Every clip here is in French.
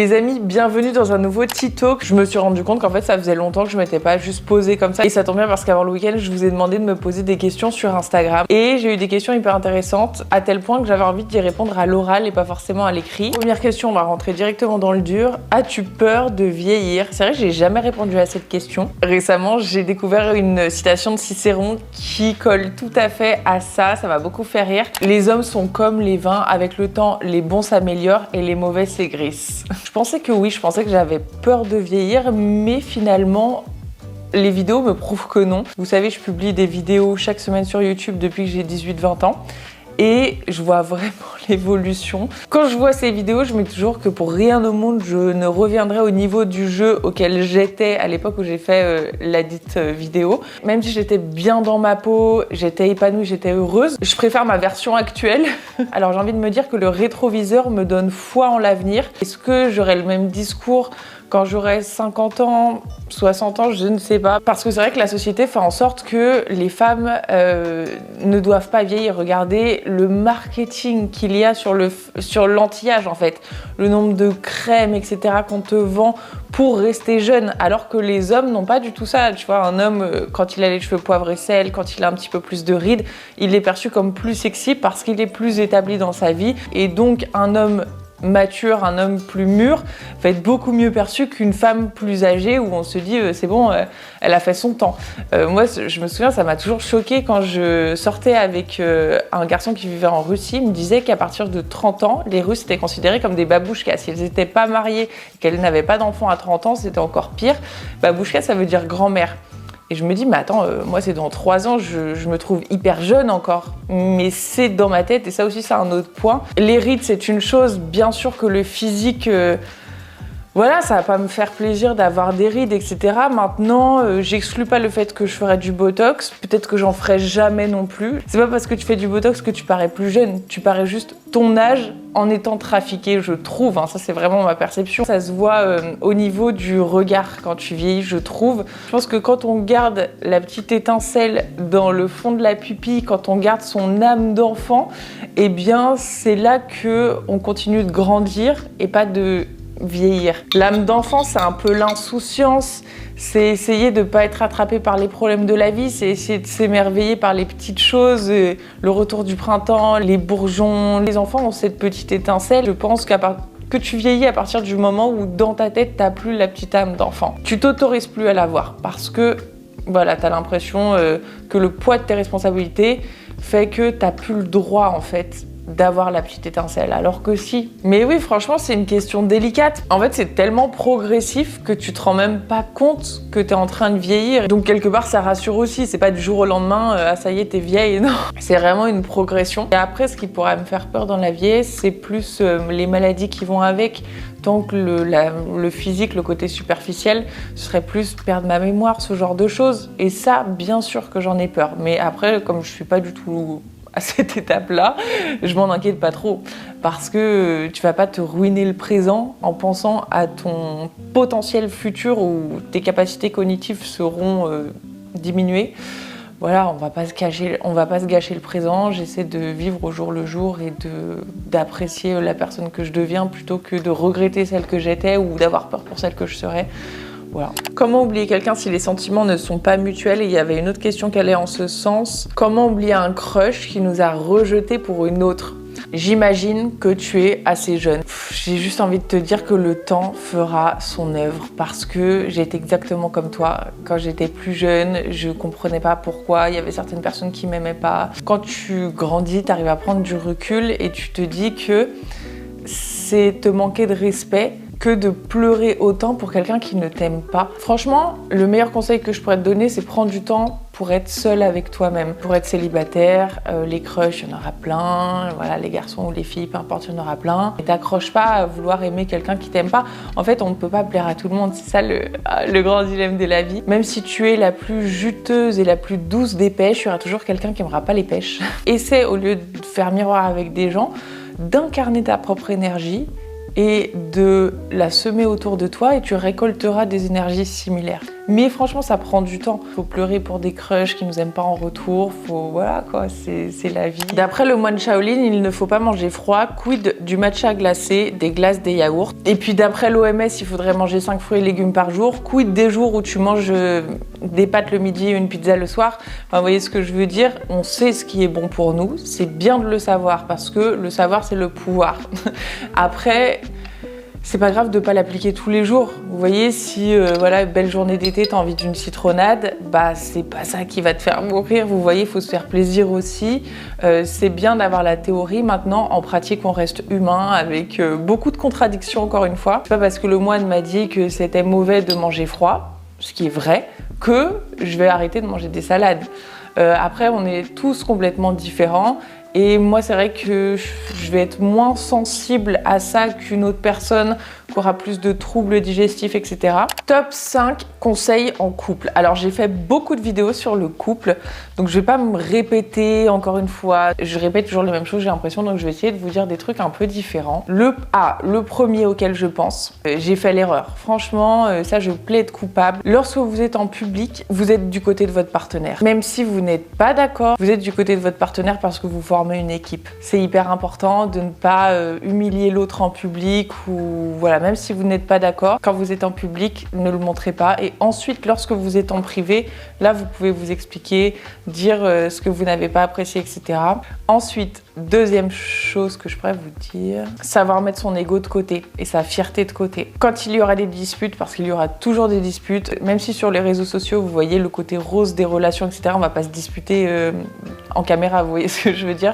Les amis, bienvenue dans un nouveau TikTok. Je me suis rendu compte qu'en fait ça faisait longtemps que je m'étais pas juste posée comme ça. Et ça tombe bien parce qu'avant le week-end, je vous ai demandé de me poser des questions sur Instagram. Et j'ai eu des questions hyper intéressantes, à tel point que j'avais envie d'y répondre à l'oral et pas forcément à l'écrit. Première question, on va rentrer directement dans le dur. As-tu peur de vieillir? C'est vrai que j'ai jamais répondu à cette question. Récemment, j'ai découvert une citation de Cicéron qui colle tout à fait à ça. Ça m'a beaucoup fait rire. Les hommes sont comme les vins, avec le temps, les bons s'améliorent et les mauvais s'aigrissent. Je pensais que oui, je pensais que j'avais peur de vieillir, mais finalement, les vidéos me prouvent que non. Vous savez, je publie des vidéos chaque semaine sur YouTube depuis que j'ai 18-20 ans. Et je vois vraiment l'évolution. Quand je vois ces vidéos, je me dis toujours que pour rien au monde, je ne reviendrai au niveau du jeu auquel j'étais à l'époque où j'ai fait la dite vidéo. Même si j'étais bien dans ma peau, j'étais épanouie, j'étais heureuse, je préfère ma version actuelle. Alors j'ai envie de me dire que le rétroviseur me donne foi en l'avenir. Est-ce que j'aurai le même discours quand j'aurai 50 ans, 60 ans, je ne sais pas. Parce que c'est vrai que la société fait en sorte que les femmes ne doivent pas vieillir. Regardez le marketing qu'il y a sur l'anti-âge en fait. Le nombre de crèmes, etc. qu'on te vend pour rester jeune. Alors que les hommes n'ont pas du tout ça. Tu vois, un homme, quand il a les cheveux poivre et sel, quand il a un petit peu plus de rides, il est perçu comme plus sexy parce qu'il est plus établi dans sa vie. Et donc un homme mature, un homme plus mûr va être beaucoup mieux perçu qu'une femme plus âgée où on se dit c'est bon, elle a fait son temps. Moi, je me souviens, ça m'a toujours choquée quand je sortais avec un garçon qui vivait en Russie. Il me disait qu'à partir de 30 ans, les Russes étaient considérés comme des babouchkas. Si elles n'étaient pas mariées et qu'elles n'avaient pas d'enfants à 30 ans, c'était encore pire. Babouchka, ça veut dire grand-mère. Et je me dis, mais attends, moi c'est dans 3 ans, je me trouve hyper jeune encore. Mais c'est dans ma tête, et ça aussi c'est un autre point. Les rides, c'est une chose, bien sûr que le physique, voilà, ça va pas me faire plaisir d'avoir des rides, etc. Maintenant, j'exclus pas le fait que je ferai du botox, peut-être que j'en ferai jamais non plus. C'est pas parce que tu fais du botox que tu parais plus jeune, tu parais juste ton âge en étant trafiqué, je trouve, hein, ça c'est vraiment ma perception. Ça se voit au niveau du regard quand tu vieillis, je trouve. Je pense que quand on garde la petite étincelle dans le fond de la pupille, quand on garde son âme d'enfant, eh bien c'est là qu'on continue de grandir et pas de vieillir. L'âme d'enfant, c'est un peu l'insouciance, c'est essayer de ne pas être attrapé par les problèmes de la vie, c'est essayer de s'émerveiller par les petites choses, le retour du printemps, les bourgeons. Les enfants ont cette petite étincelle. Je pense que tu vieillis à partir du moment où dans ta tête, tu n'as plus la petite âme d'enfant. Tu t'autorises plus à l'avoir parce que voilà, tu as l'impression que le poids de tes responsabilités fait que tu n'as plus le droit en fait d'avoir la petite étincelle, alors que si. Mais oui, franchement, c'est une question délicate. En fait, c'est tellement progressif que tu te rends même pas compte que t'es en train de vieillir. Donc, quelque part, ça rassure aussi. C'est pas du jour au lendemain, ah ça y est, t'es vieille. Non, c'est vraiment une progression. Et après, ce qui pourrait me faire peur dans la vieillesse, c'est plus les maladies qui vont avec. Tant que le physique, le côté superficiel, ce serait plus perdre ma mémoire, ce genre de choses. Et ça, bien sûr que j'en ai peur. Mais après, comme je suis pas du tout à cette étape-là, je m'en inquiète pas trop parce que tu vas pas te ruiner le présent en pensant à ton potentiel futur où tes capacités cognitives seront diminuées. Voilà, on va pas se gâcher le présent. J'essaie de vivre au jour le jour et d'apprécier la personne que je deviens plutôt que de regretter celle que j'étais ou d'avoir peur pour celle que je serai. Voilà. Comment oublier quelqu'un si les sentiments ne sont pas mutuels? Et il y avait une autre question qui allait en ce sens. Comment oublier un crush qui nous a rejetés pour une autre? J'imagine que tu es assez jeune. J'ai juste envie de te dire que le temps fera son œuvre parce que j'étais exactement comme toi. Quand j'étais plus jeune, je comprenais pas pourquoi il y avait certaines personnes qui m'aimaient pas. Quand tu grandis, tu arrives à prendre du recul et tu te dis que c'est te manquer de respect que de pleurer autant pour quelqu'un qui ne t'aime pas. Franchement, le meilleur conseil que je pourrais te donner, c'est prendre du temps pour être seul avec toi-même, pour être célibataire. Les crushs, il y en aura plein. Voilà, les garçons ou les filles, peu importe, il y en aura plein. Et t'accroches pas à vouloir aimer quelqu'un qui t'aime pas. En fait, on ne peut pas plaire à tout le monde. C'est ça le grand dilemme de la vie. Même si tu es la plus juteuse et la plus douce des pêches, il y aura toujours quelqu'un qui n'aimera pas les pêches. Essaie, au lieu de faire miroir avec des gens, d'incarner ta propre énergie et de la semer autour de toi et tu récolteras des énergies similaires. Mais franchement, ça prend du temps. Faut pleurer pour des crushs qui nous aiment pas en retour. Voilà quoi, c'est la vie. D'après le moine Shaolin, il ne faut pas manger froid. Quid du matcha glacé, des glaces, des yaourts. Et puis d'après l'OMS, il faudrait manger 5 fruits et légumes par jour. Quid des jours où tu manges des pâtes le midi et une pizza le soir. Enfin, vous voyez ce que je veux dire? On sait ce qui est bon pour nous. C'est bien de le savoir parce que le savoir, c'est le pouvoir. Après, c'est pas grave de pas l'appliquer tous les jours. Vous voyez, si voilà, belle journée d'été, t'as envie d'une citronnade, bah c'est pas ça qui va te faire mourir. Vous voyez, il faut se faire plaisir aussi. C'est bien d'avoir la théorie. Maintenant, en pratique, on reste humain avec beaucoup de contradictions. Encore une fois, c'est pas parce que le moine m'a dit que c'était mauvais de manger froid, ce qui est vrai, que je vais arrêter de manger des salades. Après, on est tous complètement différents. Et moi, c'est vrai que je vais être moins sensible à ça qu'une autre personne qui aura plus de troubles digestifs, etc. Top 5 conseils en couple. Alors, j'ai fait beaucoup de vidéos sur le couple, donc je vais pas me répéter encore une fois. Je répète toujours les mêmes choses, j'ai l'impression, donc je vais essayer de vous dire des trucs un peu différents. Le premier auquel je pense, j'ai fait l'erreur. Franchement, ça, je plaide coupable. Lorsque vous êtes en public, vous êtes du côté de votre partenaire. Même si vous n'êtes pas d'accord, vous êtes du côté de votre partenaire parce que vous formez une équipe. C'est hyper important de ne pas humilier l'autre en public ou voilà, même si vous n'êtes pas d'accord, quand vous êtes en public, ne le montrez pas. Et ensuite, lorsque vous êtes en privé, là, vous pouvez vous expliquer, dire ce que vous n'avez pas apprécié, etc. Ensuite, deuxième chose que je pourrais vous dire, savoir mettre son ego de côté et sa fierté de côté. Quand il y aura des disputes, parce qu'il y aura toujours des disputes, même si sur les réseaux sociaux, vous voyez le côté rose des relations, etc., on va pas se disputer en caméra, vous voyez ce que je veux dire?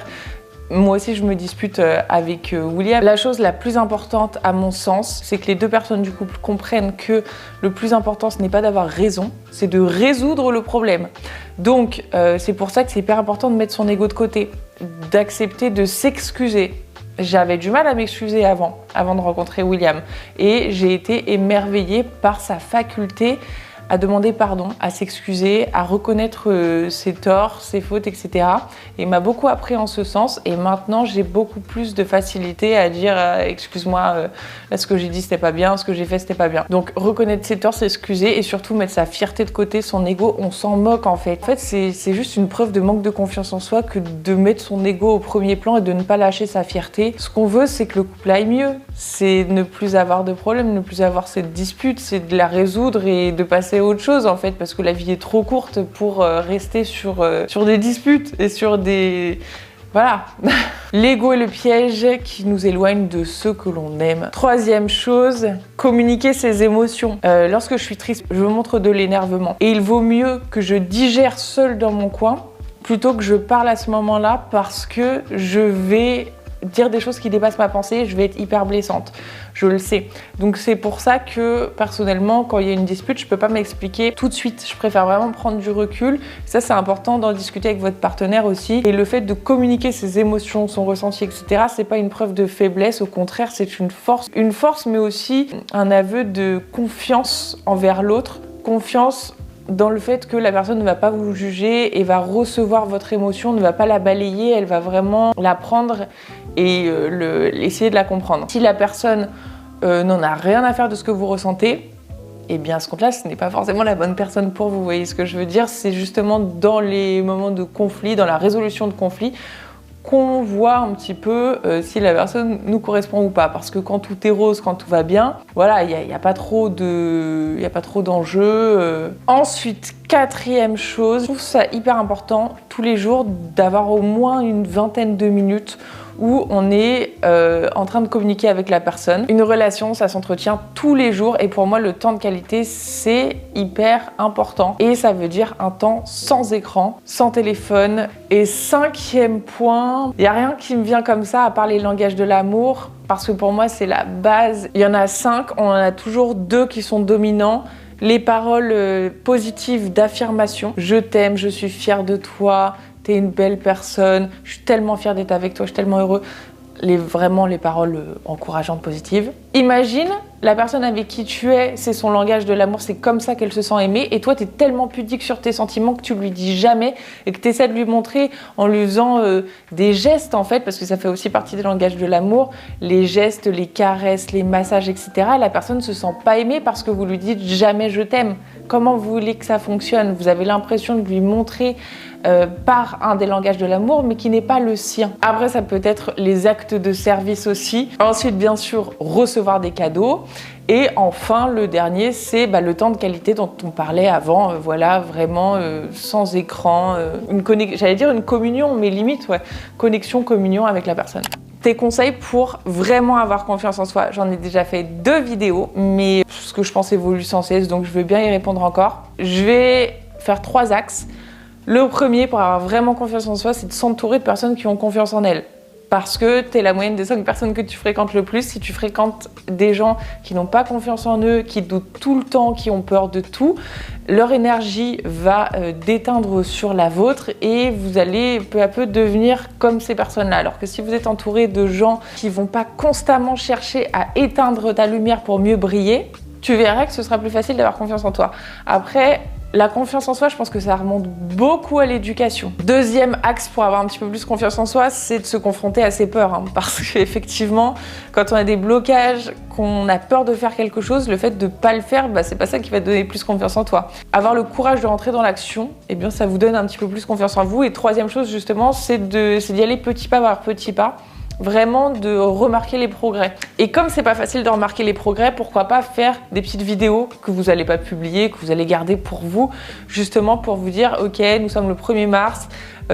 Moi aussi, je me dispute avec William. La chose la plus importante, à mon sens, c'est que les deux personnes du couple comprennent que le plus important, ce n'est pas d'avoir raison, c'est de résoudre le problème. Donc, c'est pour ça que c'est hyper important de mettre son ego de côté, d'accepter de s'excuser. J'avais du mal à m'excuser avant de rencontrer William. Et j'ai été émerveillée par sa faculté à demander pardon, à s'excuser, à reconnaître ses torts, ses fautes, etc. Et il m'a beaucoup appris en ce sens. Et maintenant, j'ai beaucoup plus de facilité à dire excuse-moi, là ce que j'ai dit c'était pas bien, ce que j'ai fait c'était pas bien. Donc reconnaître ses torts, s'excuser et surtout mettre sa fierté de côté, son ego, on s'en moque en fait. En fait, c'est juste une preuve de manque de confiance en soi que de mettre son ego au premier plan et de ne pas lâcher sa fierté. Ce qu'on veut, c'est que le couple aille mieux. C'est ne plus avoir de problème, ne plus avoir cette dispute, c'est de la résoudre et de passer à autre chose en fait, parce que la vie est trop courte pour rester sur des disputes et sur des... Voilà. L'ego est le piège qui nous éloigne de ceux que l'on aime. Troisième chose, communiquer ses émotions. Lorsque je suis triste, je montre de l'énervement. Et il vaut mieux que je digère seule dans mon coin plutôt que je parle à ce moment-là parce que je vais dire des choses qui dépassent ma pensée, je vais être hyper blessante. Je le sais. Donc c'est pour ça que personnellement, quand il y a une dispute, je peux pas m'expliquer tout de suite. Je préfère vraiment prendre du recul. Ça, c'est important d'en discuter avec votre partenaire aussi. Et le fait de communiquer ses émotions, son ressenti, etc., c'est pas une preuve de faiblesse. Au contraire, c'est une force. Une force, mais aussi un aveu de confiance envers l'autre. Confiance dans le fait que la personne ne va pas vous juger et va recevoir votre émotion, ne va pas la balayer, elle va vraiment la prendre et essayer de la comprendre. Si la personne n'en a rien à faire de ce que vous ressentez, eh bien à ce compte-là, ce n'est pas forcément la bonne personne pour vous. Vous voyez ce que je veux dire? C'est justement dans les moments de conflit, dans la résolution de conflit, qu'on voit un petit peu si la personne nous correspond ou pas. Parce que quand tout est rose, quand tout va bien, voilà, il n'y a pas trop d'enjeux. Ensuite, quatrième chose, je trouve ça hyper important tous les jours d'avoir au moins une vingtaine de minutes où on est en train de communiquer avec la personne. Une relation, ça s'entretient tous les jours et pour moi, le temps de qualité, c'est hyper important. Et ça veut dire un temps sans écran, sans téléphone. Et cinquième point, il n'y a rien qui me vient comme ça à part les langages de l'amour parce que pour moi, c'est la base. Il y en a 5, on en a toujours 2 qui sont dominants. Les paroles positives d'affirmation. Je t'aime, je suis fière de toi. T'es une belle personne, je suis tellement fière d'être avec toi, je suis tellement heureux. vraiment les paroles encourageantes, positives. Imagine, la personne avec qui tu es, c'est son langage de l'amour, c'est comme ça qu'elle se sent aimée, et toi t'es tellement pudique sur tes sentiments que tu lui dis jamais, et que tu essaies de lui montrer en lui faisant des gestes en fait, parce que ça fait aussi partie des langages de l'amour, les gestes, les caresses, les massages, etc. La personne se sent pas aimée parce que vous lui dites jamais je t'aime. Comment vous voulez que ça fonctionne? Vous avez l'impression de lui montrer par un des langages de l'amour, mais qui n'est pas le sien. Après, ça peut être les actes de service aussi. Ensuite, bien sûr, recevoir des cadeaux. Et enfin, le dernier, c'est le temps de qualité dont on parlait avant. Voilà, vraiment sans écran. J'allais dire une communion, mais limite, ouais. Connexion, communion avec la personne. Tes conseils pour vraiment avoir confiance en soi. J'en ai déjà fait 2 vidéos, mais ce que je pense évolue sans cesse, donc je veux bien y répondre encore. Je vais faire 3 axes. Le premier, pour avoir vraiment confiance en soi, c'est de s'entourer de personnes qui ont confiance en elles. Parce que tu es la moyenne des 5 personnes que tu fréquentes le plus. Si tu fréquentes des gens qui n'ont pas confiance en eux, qui doutent tout le temps, qui ont peur de tout, leur énergie va déteindre sur la vôtre et vous allez peu à peu devenir comme ces personnes-là. Alors que si vous êtes entouré de gens qui vont pas constamment chercher à éteindre ta lumière pour mieux briller, tu verras que ce sera plus facile d'avoir confiance en toi. Après, la confiance en soi, je pense que ça remonte beaucoup à l'éducation. Deuxième axe pour avoir un petit peu plus confiance en soi, c'est de se confronter à ses peurs. Parce qu'effectivement, quand on a des blocages, qu'on a peur de faire quelque chose, le fait de ne pas le faire, c'est pas ça qui va te donner plus confiance en toi. Avoir le courage de rentrer dans l'action, ça vous donne un petit peu plus confiance en vous. Et troisième chose, justement, c'est d'y aller petit pas par petit pas. Vraiment de remarquer les progrès. Et comme c'est pas facile de remarquer les progrès, pourquoi pas faire des petites vidéos que vous allez pas publier, que vous allez garder pour vous, justement pour vous dire ok, nous sommes le 1er mars,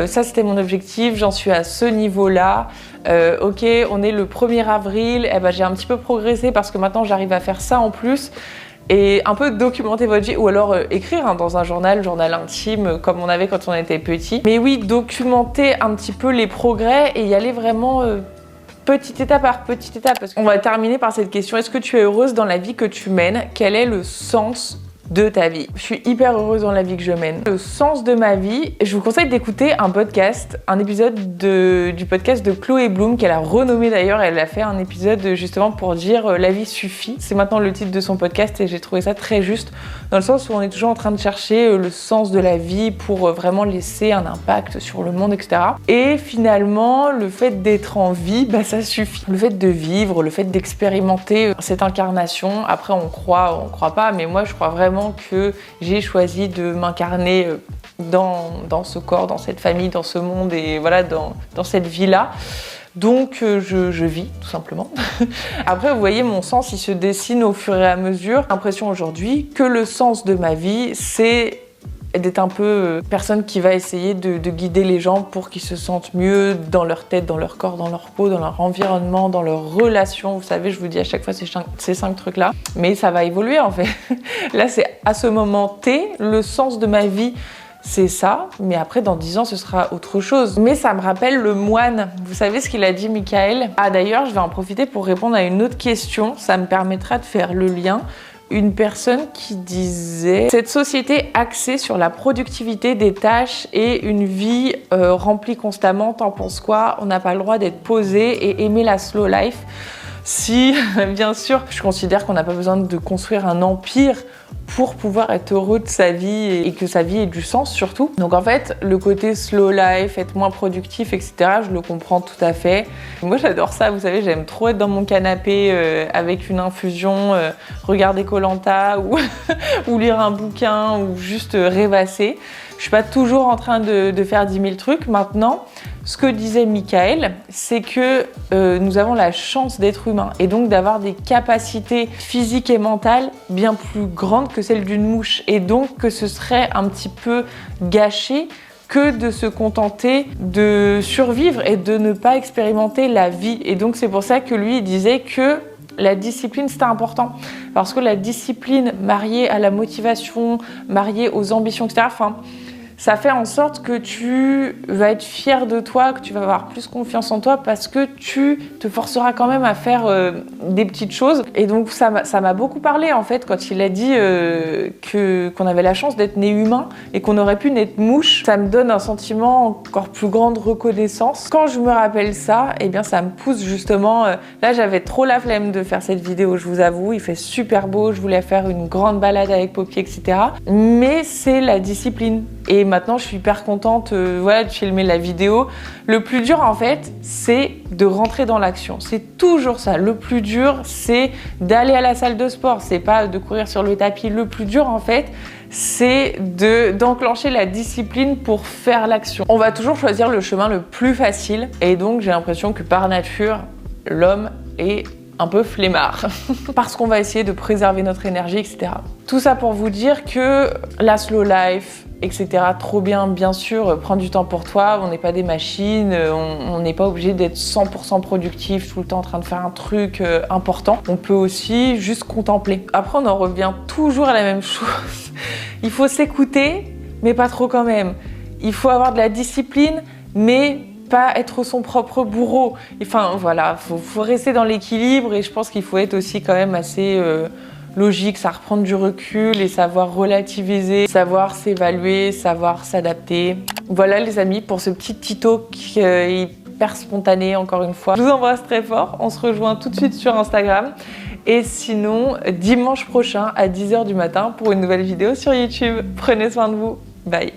ça c'était mon objectif, j'en suis à ce niveau-là, ok, on est le 1er avril, j'ai un petit peu progressé parce que maintenant j'arrive à faire ça en plus. Et un peu documenter votre vie, ou alors écrire dans un journal intime comme on avait quand on était petit. Mais oui, documenter un petit peu les progrès et y aller vraiment petite étape par petite étape. Parce qu'on va terminer par cette question, est-ce que tu es heureuse dans la vie que tu mènes? Quel est le sens de ta vie? Je suis hyper heureuse dans la vie que je mène. Le sens de ma vie, je vous conseille d'écouter un épisode du podcast de Chloé Bloom, qu'elle a renommé d'ailleurs. Elle a fait un épisode justement pour dire la vie suffit. C'est maintenant le titre de son podcast et j'ai trouvé ça très juste, dans le sens où on est toujours en train de chercher le sens de la vie pour vraiment laisser un impact sur le monde, etc. Et finalement, le fait d'être en vie, ça suffit. Le fait de vivre, le fait d'expérimenter cette incarnation, après on croit pas, mais moi je crois vraiment que j'ai choisi de m'incarner dans ce corps, dans cette famille, dans ce monde et voilà, dans cette vie-là. Donc je vis tout simplement. Après vous voyez, mon sens il se dessine au fur et à mesure. J'ai l'impression aujourd'hui que le sens de ma vie c'est d'être un peu personne qui va essayer de guider les gens pour qu'ils se sentent mieux dans leur tête, dans leur corps, dans leur peau, dans leur environnement, dans leurs relations. Vous savez, je vous dis à chaque fois ces 5 trucs-là. Mais ça va évoluer en fait. Là, c'est à ce moment T, le sens de ma vie, c'est ça. Mais après, dans 10 ans, ce sera autre chose. Mais ça me rappelle le moine. Vous savez ce qu'il a dit, Michael? Ah d'ailleurs, je vais en profiter pour répondre à une autre question. Ça me permettra de faire le lien. Une personne qui disait « Cette société axée sur la productivité des tâches et une vie remplie constamment, t'en penses quoi? On n'a pas le droit d'être posé et aimer la slow life. » Si, bien sûr, je considère qu'on n'a pas besoin de construire un empire pour pouvoir être heureux de sa vie et que sa vie ait du sens surtout. Donc en fait, le côté slow life, être moins productif, etc., je le comprends tout à fait. Moi j'adore ça, vous savez, j'aime trop être dans mon canapé avec une infusion, regarder Koh-Lanta ou lire un bouquin ou juste rêvasser. Je suis pas toujours en train de faire 10 000 trucs. Maintenant, ce que disait Michael, c'est que nous avons la chance d'être humains et donc d'avoir des capacités physiques et mentales bien plus grandes que celles d'une mouche. Et donc que ce serait un petit peu gâché que de se contenter de survivre et de ne pas expérimenter la vie. Et donc c'est pour ça que lui, il disait que la discipline, c'était important. Parce que la discipline mariée à la motivation, mariée aux ambitions, etc., ça fait en sorte que tu vas être fier de toi, que tu vas avoir plus confiance en toi parce que tu te forceras quand même à faire des petites choses. Et donc ça m'a beaucoup parlé en fait quand il a dit qu'on avait la chance d'être né humain et qu'on aurait pu naître mouche. Ça me donne un sentiment encore plus grand de reconnaissance. Quand je me rappelle ça, eh bien ça me pousse justement. Là j'avais trop la flemme de faire cette vidéo, je vous avoue. Il fait super beau, je voulais faire une grande balade avec Poppy, etc. Mais c'est la discipline. Et maintenant, je suis hyper contente voilà, de filmer la vidéo. Le plus dur, en fait, c'est de rentrer dans l'action. C'est toujours ça. Le plus dur, c'est d'aller à la salle de sport. C'est pas de courir sur le tapis. Le plus dur, en fait, c'est d'enclencher la discipline pour faire l'action. On va toujours choisir le chemin le plus facile. Et donc, j'ai l'impression que par nature, l'homme est un peu flemmard parce qu'on va essayer de préserver notre énergie, etc. Tout ça pour vous dire que la slow life, etc. trop bien, bien sûr, prends du temps pour toi, on n'est pas des machines, on n'est pas obligé d'être 100% productif tout le temps en train de faire un truc important. On peut aussi juste contempler. Après, on en revient toujours à la même chose. Il faut s'écouter, mais pas trop quand même. Il faut avoir de la discipline, mais pas être son propre bourreau. Enfin voilà, faut rester dans l'équilibre et je pense qu'il faut être aussi quand même assez logique, ça reprendre du recul et savoir relativiser, savoir s'évaluer, savoir s'adapter. Voilà les amis pour ce petit tuto qui est hyper spontané encore une fois. Je vous embrasse très fort, on se rejoint tout de suite sur Instagram et sinon dimanche prochain à 10h du matin pour une nouvelle vidéo sur YouTube. Prenez soin de vous, bye.